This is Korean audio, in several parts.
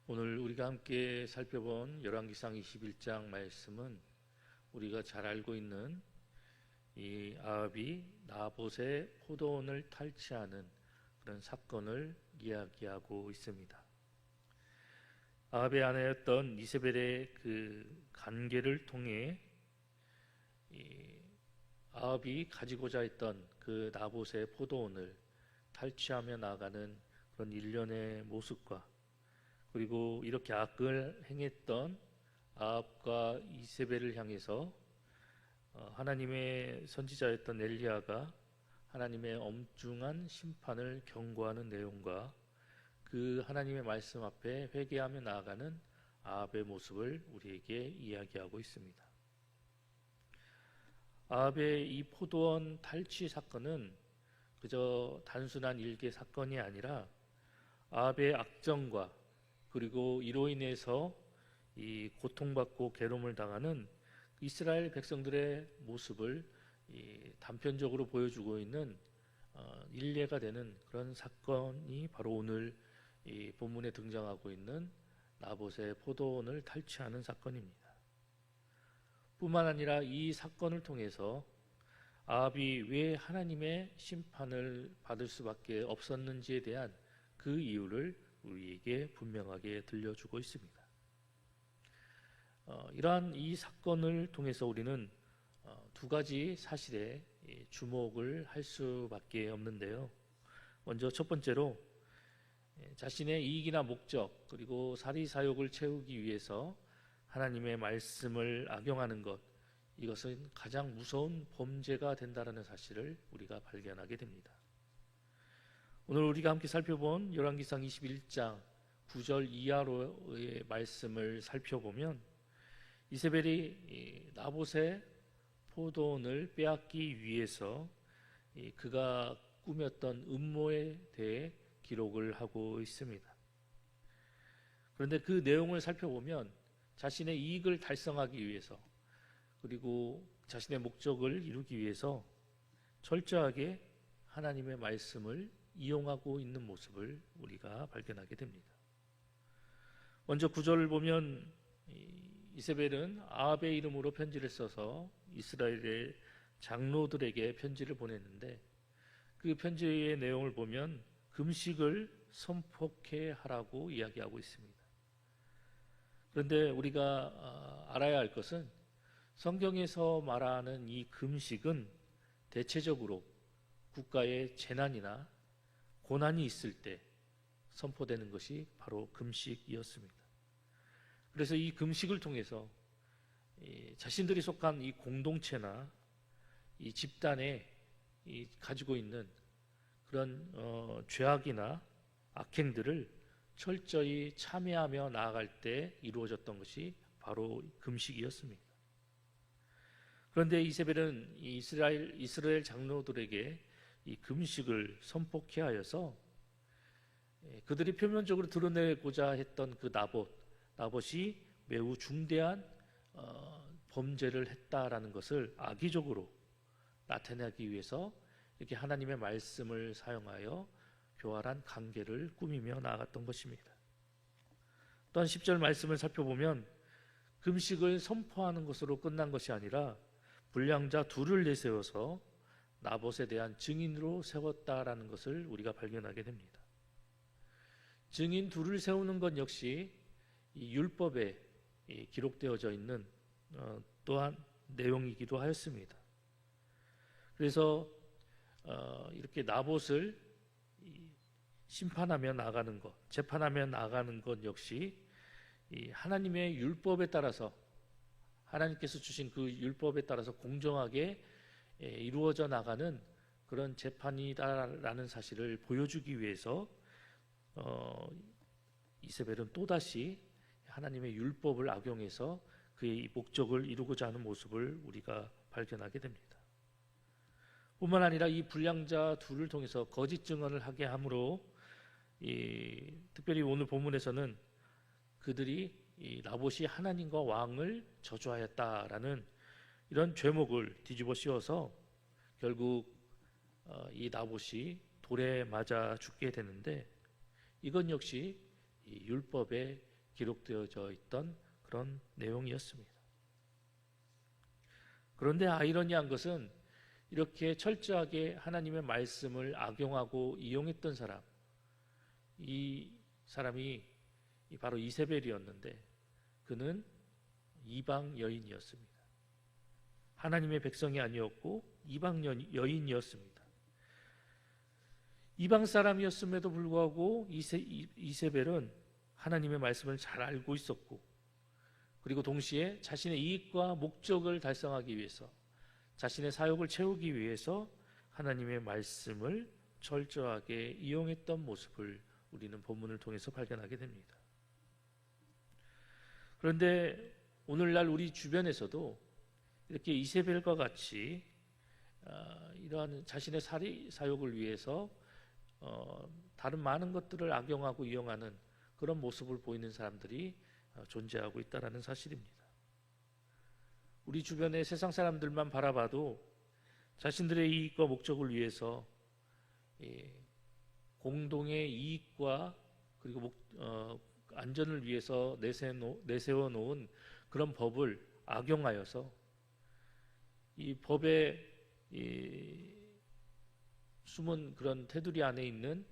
오늘 우리가 함께 살펴본 열왕기상 21장 말씀은 우리가 잘 알고 있는 이 아합이 나봇의 포도원을 탈취하는 그런 사건을 이야기하고 있습니다. 아합의 아내였던 이세벨의 그 관계를 통해 아합이 가지고자 했던 그 나봇의 포도원을 탈취하며 나아가는 그런 일련의 모습과, 그리고 이렇게 악을 행했던 아합과 이세벨을 향해서 하나님의 선지자였던 엘리야가 하나님의 엄중한 심판을 경고하는 내용과 그 하나님의 말씀 앞에 회개하며 나아가는 아합의 모습을 우리에게 이야기하고 있습니다. 아합의 이 포도원 탈취 사건은 그저 단순한 일개 사건이 아니라 아합의 악정과 그리고 이로 인해서 이 고통받고 괴로움을 당하는 이스라엘 백성들의 모습을 단편적으로 보여주고 있는 일례가 되는 그런 사건이 바로 오늘 이 본문에 등장하고 있는 나봇의 포도원을 탈취하는 사건입니다. 뿐만 아니라 이 사건을 통해서 아합이 왜 하나님의 심판을 받을 수밖에 없었는지에 대한 그 이유를 우리에게 분명하게 들려주고 있습니다. 이러한 이 사건을 통해서 우리는 두 가지 사실에 주목을 할 수밖에 없는데요. 먼저 첫 번째로 자신의 이익이나 목적 그리고 사리사욕을 채우기 위해서 하나님의 말씀을 악용하는 것, 이것은 가장 무서운 범죄가 된다는 사실을 우리가 발견하게 됩니다. 오늘 우리가 함께 살펴본 열왕기상 21장 9절 이하로의 말씀을 살펴보면 이세벨이 나봇의 포도원을 빼앗기 위해서 그가 꾸몄던 음모에 대해 기록을 하고 있습니다. 그런데 그 내용을 살펴보면 자신의 이익을 달성하기 위해서, 그리고 자신의 목적을 이루기 위해서 철저하게 하나님의 말씀을 이용하고 있는 모습을 우리가 발견하게 됩니다. 먼저 9절을 보면 이세벨은 아합의 이름으로 편지를 써서 이스라엘의 장로들에게 편지를 보냈는데, 그 편지의 내용을 보면 금식을 선포케 하라고 이야기하고 있습니다. 그런데 우리가 알아야 할 것은 성경에서 말하는 이 금식은 대체적으로 국가의 재난이나 고난이 있을 때 선포되는 것이 바로 금식이었습니다. 그래서 이 금식을 통해서 자신들이 속한 이 공동체나 이 집단에 가지고 있는 그런 죄악이나 악행들을 철저히 참회하며 나아갈 때 이루어졌던 것이 바로 금식이었습니다. 그런데 이세벨은 이스라엘 장로들에게 이 금식을 선포케 하여서 그들이 표면적으로 드러내고자 했던 그 나봇이 매우 중대한 범죄를 했다라는 것을 악의적으로 나타내기 위해서 이렇게 하나님의 말씀을 사용하여 교활한 관계를 꾸미며 나아갔던 것입니다. 또한 10절 말씀을 살펴보면 금식을 선포하는 것으로 끝난 것이 아니라 불량자 둘을 내세워서 나봇에 대한 증인으로 세웠다라는 것을 우리가 발견하게 됩니다. 증인 둘을 세우는 것 역시 이 율법에 기록되어져 있는 또한 내용이기도 하였습니다. 그래서 이렇게 나봇을 심판하며 나가는 것, 재판하며 나가는 것 역시 이 하나님의 율법에 따라서, 하나님께서 주신 그 율법에 따라서 공정하게 이루어져 나가는 그런 재판이다라는 사실을 보여주기 위해서 이세벨은 또다시 하나님의 율법을 악용해서 그의 목적을 이루고자 하는 모습을 우리가 발견하게 됩니다. 뿐만 아니라 이 불량자 둘을 통해서 거짓 증언을 하게 함으로 특별히 오늘 본문에서는 그들이 이 나봇이 하나님과 왕을 저주하였다라는 이런 죄목을 뒤집어 씌워서 결국 이 나봇이 돌에 맞아 죽게 되는데, 이건 역시 이 율법에 기록되어져 있던 그런 내용이었습니다. 그런데 아이러니한 것은 이렇게 철저하게 하나님의 말씀을 악용하고 이용했던 사람, 이 사람이 바로 이세벨이었는데 그는 이방 여인이었습니다. 하나님의 백성이 아니었고 이방 여인이었습니다. 이방 사람이었음에도 불구하고 이세벨은 하나님의 말씀을 잘 알고 있었고, 그리고 동시에 자신의 이익과 목적을 달성하기 위해서, 자신의 사욕을 채우기 위해서 하나님의 말씀을 철저하게 이용했던 모습을 우리는 본문을 통해서 발견하게 됩니다. 그런데 오늘날 우리 주변에서도 이렇게 이세벨과 같이 이러한 자신의 사욕을 위해서 다른 많은 것들을 악용하고 이용하는 그런 모습을 보이는 사람들이 존재하고 있다는 사실입니다. 우리 주변의 세상 사람들만 바라봐도 자신들의 이익과 목적을 위해서 공동의 이익과 그리고 안전을 위해서 내세워 놓은 그런 법을 악용하여서 이 법의 숨은 그런 테두리 안에 있는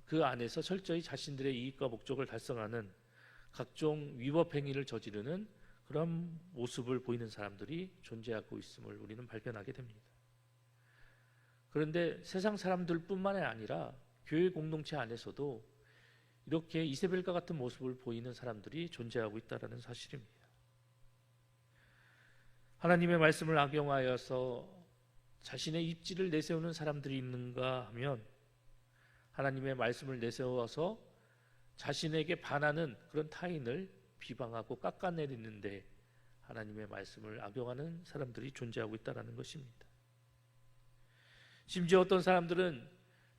그 안에서 철저히 자신들의 이익과 목적을 달성하는 각종 위법 행위를 저지르는 그런 모습을 보이는 사람들이 존재하고 있음을 우리는 발견하게 됩니다. 그런데 세상 사람들뿐만 아니라 교회 공동체 안에서도 이렇게 이세벨과 같은 모습을 보이는 사람들이 존재하고 있다는 사실입니다. 하나님의 말씀을 악용하여서 자신의 입지를 내세우는 사람들이 있는가 하면, 하나님의 말씀을 내세워서 자신에게 반하는 그런 타인을 비방하고 깎아내리는데 하나님의 말씀을 악용하는 사람들이 존재하고 있다는 것입니다. 심지어 어떤 사람들은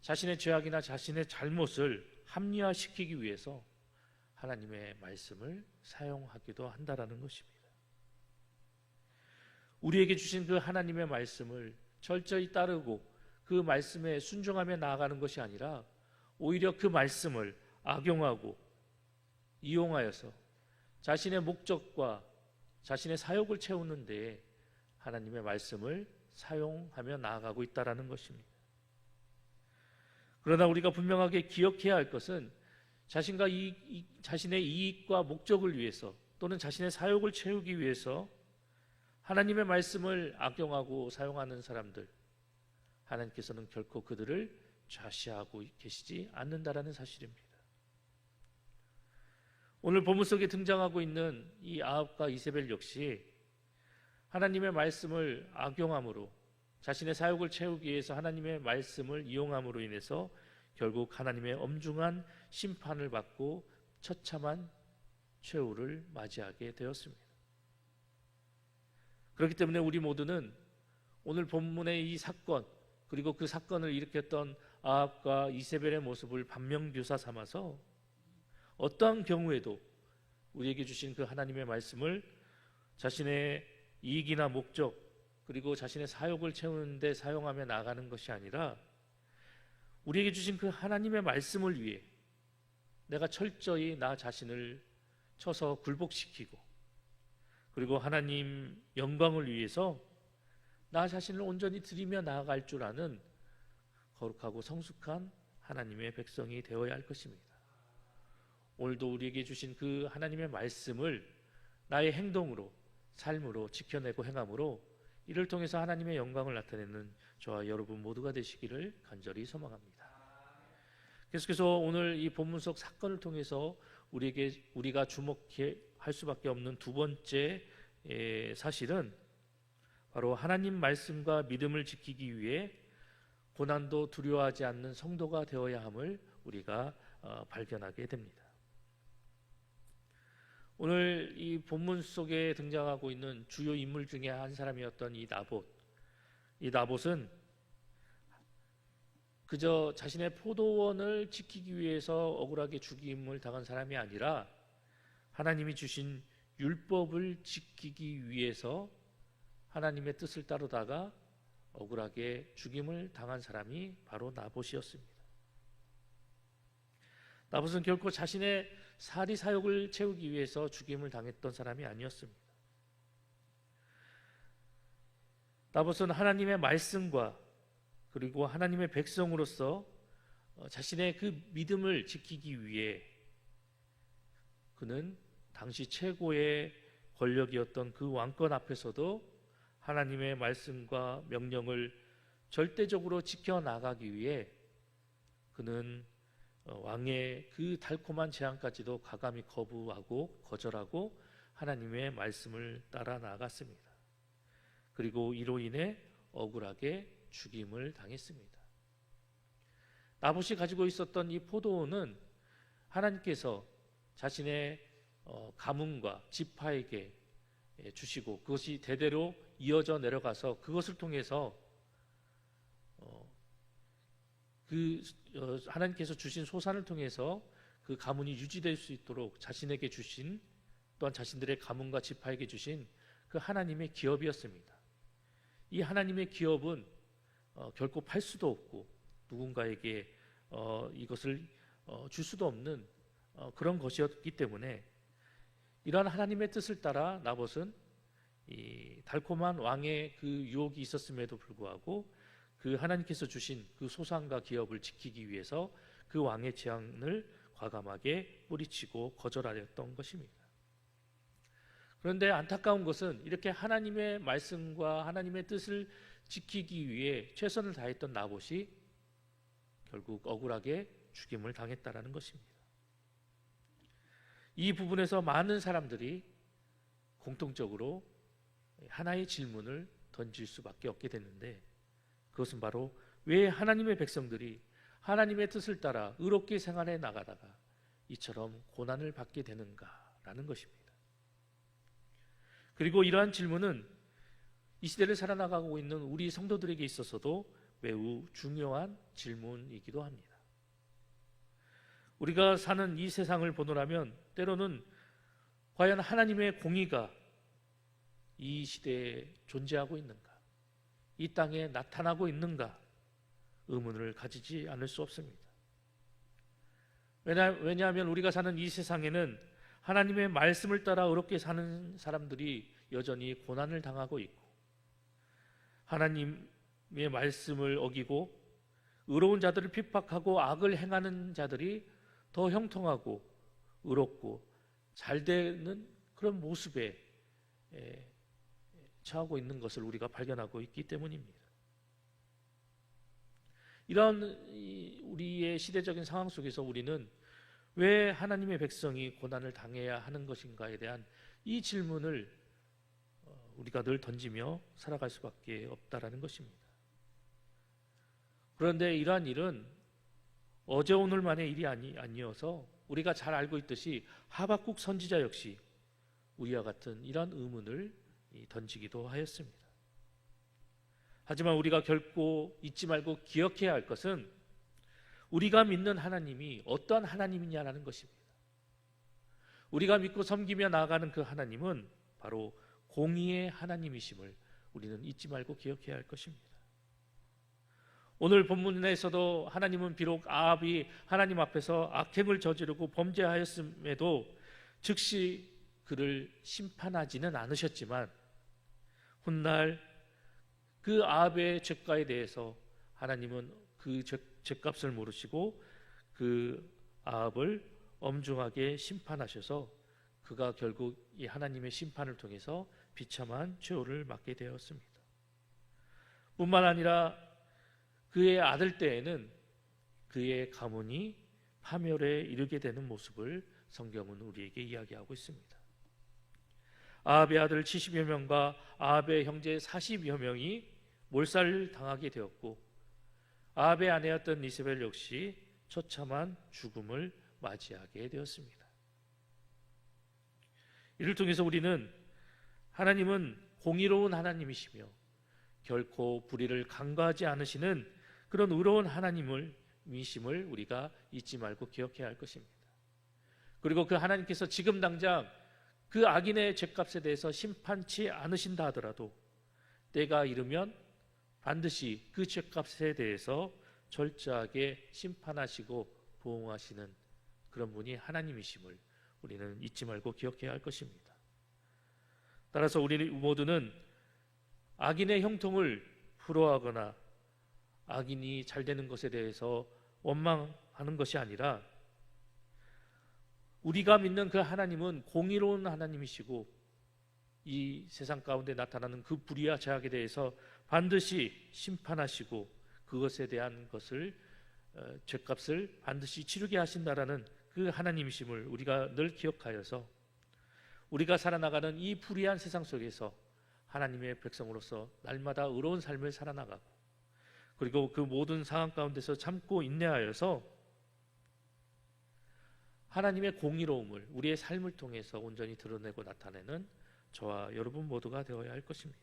자신의 죄악이나 자신의 잘못을 합리화시키기 위해서 하나님의 말씀을 사용하기도 한다는 것입니다. 우리에게 주신 그 하나님의 말씀을 철저히 따르고 그 말씀에 순종하며 나아가는 것이 아니라 오히려 그 말씀을 악용하고 이용하여서 자신의 목적과 자신의 사욕을 채우는 데에 하나님의 말씀을 사용하며 나아가고 있다는 것입니다. 그러나 우리가 분명하게 기억해야 할 것은 자신의 이익과 목적을 위해서 또는 자신의 사욕을 채우기 위해서 하나님의 말씀을 악용하고 사용하는 사람들, 하나님께서는 결코 그들을 좌시하고 계시지 않는다라는 사실입니다. 오늘 본문 속에 등장하고 있는 이 아합과 이세벨 역시 하나님의 말씀을 악용함으로, 자신의 사욕을 채우기 위해서 하나님의 말씀을 이용함으로 인해서 결국 하나님의 엄중한 심판을 받고 처참한 최후를 맞이하게 되었습니다. 그렇기 때문에 우리 모두는 오늘 본문의 이 사건, 그리고 그 사건을 일으켰던 아합과 이세벨의 모습을 반면교사 삼아서 어떠한 경우에도 우리에게 주신 그 하나님의 말씀을 자신의 이익이나 목적, 그리고 자신의 사욕을 채우는 데 사용하며 나가는 것이 아니라 우리에게 주신 그 하나님의 말씀을 위해 내가 철저히 나 자신을 쳐서 굴복시키고, 그리고 하나님 영광을 위해서 나 자신을 온전히 드리며 나아갈 줄 아는 거룩하고 성숙한 하나님의 백성이 되어야 할 것입니다. 오늘도 우리에게 주신 그 하나님의 말씀을 나의 행동으로, 삶으로 지켜내고 행함으로 이를 통해서 하나님의 영광을 나타내는 저와 여러분 모두가 되시기를 간절히 소망합니다. 계속해서 오늘 이 본문 속 사건을 통해서 우리가 주목해 할 수밖에 없는 두 번째 사실은 바로 하나님 말씀과 믿음을 지키기 위해 고난도 두려워하지 않는 성도가 되어야 함을 우리가 발견하게 됩니다. 오늘 이 본문 속에 등장하고 있는 주요 인물 중에 한 사람이었던 이 나봇은 그저 자신의 포도원을 지키기 위해서 억울하게 죽임을 당한 사람이 아니라 하나님이 주신 율법을 지키기 위해서 하나님의 뜻을 따르다가 억울하게 죽임을 당한 사람이 바로 나봇이었습니다. 나봇은 결코 자신의 사리 사욕을 채우기 위해서 죽임을 당했던 사람이 아니었습니다. 나봇은 하나님의 말씀과 그리고 하나님의 백성으로서 자신의 그 믿음을 지키기 위해 그는 당시 최고의 권력이었던 그 왕권 앞에서도 하나님의 말씀과 명령을 절대적으로 지켜나가기 위해 그는 왕의 그 달콤한 제안까지도 과감히 거부하고 거절하고 하나님의 말씀을 따라 나갔습니다. 그리고 이로 인해 억울하게 죽임을 당했습니다. 나봇이 가지고 있었던 이 포도원은 하나님께서 자신의 가문과 지파에게 주시고 그것이 대대로 이어져 내려가서 그것을 통해서 하나님께서 주신 소산을 통해서 그 가문이 유지될 수 있도록 자신에게 주신, 또한 자신들의 가문과 지파에게 주신 그 하나님의 기업이었습니다. 이 하나님의 기업은 결코 팔 수도 없고 누군가에게 이것을 줄 수도 없는 그런 것이었기 때문에 이러한 하나님의 뜻을 따라 나봇은 이 달콤한 왕의 그 유혹이 있었음에도 불구하고 그 하나님께서 주신 그 소산과 기업을 지키기 위해서 그 왕의 제안을 과감하게 뿌리치고 거절하였던 것입니다. 그런데 안타까운 것은 이렇게 하나님의 말씀과 하나님의 뜻을 지키기 위해 최선을 다했던 나봇이 결국 억울하게 죽임을 당했다라는 것입니다. 이 부분에서 많은 사람들이 공통적으로 하나의 질문을 던질 수밖에 없게 됐는데, 그것은 바로 왜 하나님의 백성들이 하나님의 뜻을 따라 의롭게 생활해 나가다가 이처럼 고난을 받게 되는가라는 것입니다. 그리고 이러한 질문은 이 시대를 살아나가고 있는 우리 성도들에게 있어서도 매우 중요한 질문이기도 합니다. 우리가 사는 이 세상을 보노라면 때로는 과연 하나님의 공의가 이 시대에 존재하고 있는가, 이 땅에 나타나고 있는가 의문을 가지지 않을 수 없습니다. 왜냐하면 우리가 사는 이 세상에는 하나님의 말씀을 따라 의롭게 사는 사람들이 여전히 고난을 당하고 있고, 하나님의 말씀을 어기고 의로운 자들을 핍박하고 악을 행하는 자들이 더 형통하고 의롭고 잘 되는 그런 모습에 처하고 있는 것을 우리가 발견하고 있기 때문입니다. 이런 우리의 시대적인 상황 속에서 우리는 왜 하나님의 백성이 고난을 당해야 하는 것인가에 대한 이 질문을 우리가 늘 던지며 살아갈 수밖에 없다라는 것입니다. 그런데 이러한 일은 어제 오늘만의 일이 아니어서 우리가 잘 알고 있듯이 하박국 선지자 역시 우리와 같은 이러한 의문을 던지기도 하였습니다. 하지만 우리가 결코 잊지 말고 기억해야 할 것은 우리가 믿는 하나님이 어떠한 하나님이냐라는 것입니다. 우리가 믿고 섬기며 나아가는 그 하나님은 바로 공의의 하나님이심을 우리는 잊지 말고 기억해야 할 것입니다. 오늘 본문에서도 하나님은 비록 아합이 하나님 앞에서 악행을 저지르고 범죄하였음에도 즉시 그를 심판하지는 않으셨지만 훗날 그 아합의 죄가에 대해서 하나님은 그 죄값을 물으시고 그 아합을 엄중하게 심판하셔서 그가 결국 이 하나님의 심판을 통해서 비참한 최후를 맞게 되었습니다. 뿐만 아니라 그의 아들 때에는 그의 가문이 파멸에 이르게 되는 모습을 성경은 우리에게 이야기하고 있습니다. 아합의 아들 70여 명과 아합의 형제 40여 명이 몰살을 당하게 되었고, 아합의 아내였던 이세벨 역시 처참한 죽음을 맞이하게 되었습니다. 이를 통해서 우리는 하나님은 공의로운 하나님이시며 결코 불의를 간과하지 않으시는 그런 의로운 하나님이심을 우리가 잊지 말고 기억해야 할 것입니다. 그리고 그 하나님께서 지금 당장 그 악인의 죄값에 대해서 심판치 않으신다 하더라도 때가 이르면 반드시 그 죄값에 대해서 철저하게 심판하시고 보응하시는 그런 분이 하나님이심을 우리는 잊지 말고 기억해야 할 것입니다. 따라서 우리 모두는 악인의 형통을 부러워하거나 악인이 잘 되는 것에 대해서 원망하는 것이 아니라 우리가 믿는 그 하나님은 공의로운 하나님이시고 이 세상 가운데 나타나는 그 불의와 죄악에 대해서 반드시 심판하시고 그것에 대한 것을 죄값을 반드시 치르게 하신다라는 그 하나님이심을 우리가 늘 기억하여서 우리가 살아나가는 이 불의한 세상 속에서 하나님의 백성으로서 날마다 의로운 삶을 살아나가고 그리고 그 모든 상황 가운데서 참고 인내하여서 하나님의 공의로움을 우리의 삶을 통해서 온전히 드러내고 나타내는 저와 여러분 모두가 되어야 할 것입니다.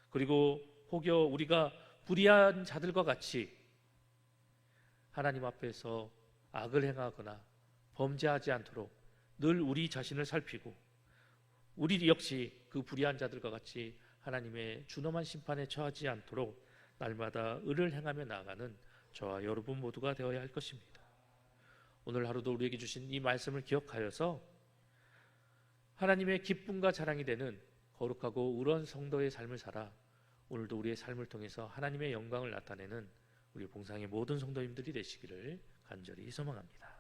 그리고 혹여 우리가 불의한 자들과 같이 하나님 앞에서 악을 행하거나 범죄하지 않도록 늘 우리 자신을 살피고 우리 역시 그 불의한 자들과 같이 하나님의 준엄한 심판에 처하지 않도록 날마다 의를 행하며 나아가는 저와 여러분 모두가 되어야 할 것입니다. 오늘 하루도 우리에게 주신 이 말씀을 기억하여서 하나님의 기쁨과 자랑이 되는 거룩하고 의로운 성도의 삶을 살아 오늘도 우리의 삶을 통해서 하나님의 영광을 나타내는 우리 봉상의 모든 성도님들이 되시기를 간절히 소망합니다.